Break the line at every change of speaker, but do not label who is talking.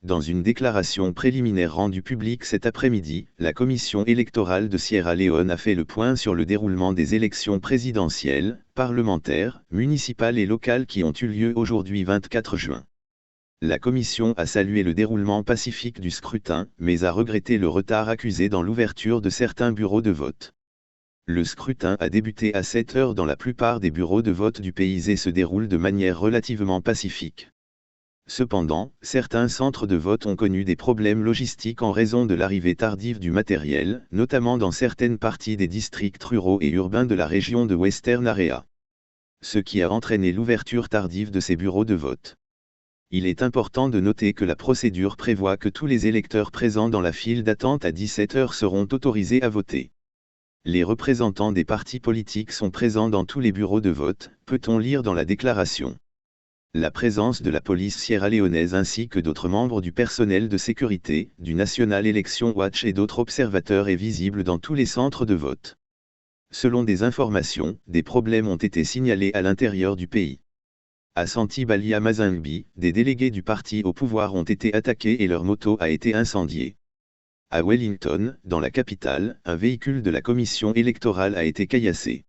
Dans une déclaration préliminaire rendue publique cet après-midi, la Commission électorale de Sierra Leone a fait le point sur le déroulement des élections présidentielles, parlementaires, municipales et locales qui ont eu lieu aujourd'hui 24 juin. La Commission a salué le déroulement pacifique du scrutin, mais a regretté le retard accusé dans l'ouverture de certains bureaux de vote. Le scrutin a débuté à 7 heures dans la plupart des bureaux de vote du pays et se déroule de manière relativement pacifique. Cependant, certains centres de vote ont connu des problèmes logistiques en raison de l'arrivée tardive du matériel, notamment dans certaines parties des districts ruraux et urbains de la région de Western Area. Ce qui a entraîné l'ouverture tardive de ces bureaux de vote. Il est important de noter que la procédure prévoit que tous les électeurs présents dans la file d'attente à 17 heures seront autorisés à voter. Les représentants des partis politiques sont présents dans tous les bureaux de vote, peut-on lire dans la déclaration. La présence de la police sierra-léonaise ainsi que d'autres membres du personnel de sécurité, du National Election Watch et d'autres observateurs est visible dans tous les centres de vote. Selon des informations, des problèmes ont été signalés à l'intérieur du pays. À Santi-Balia Mazangbi, des délégués du parti au pouvoir ont été attaqués et leur moto a été incendiée. À Wellington, dans la capitale, un véhicule de la commission électorale a été caillassé.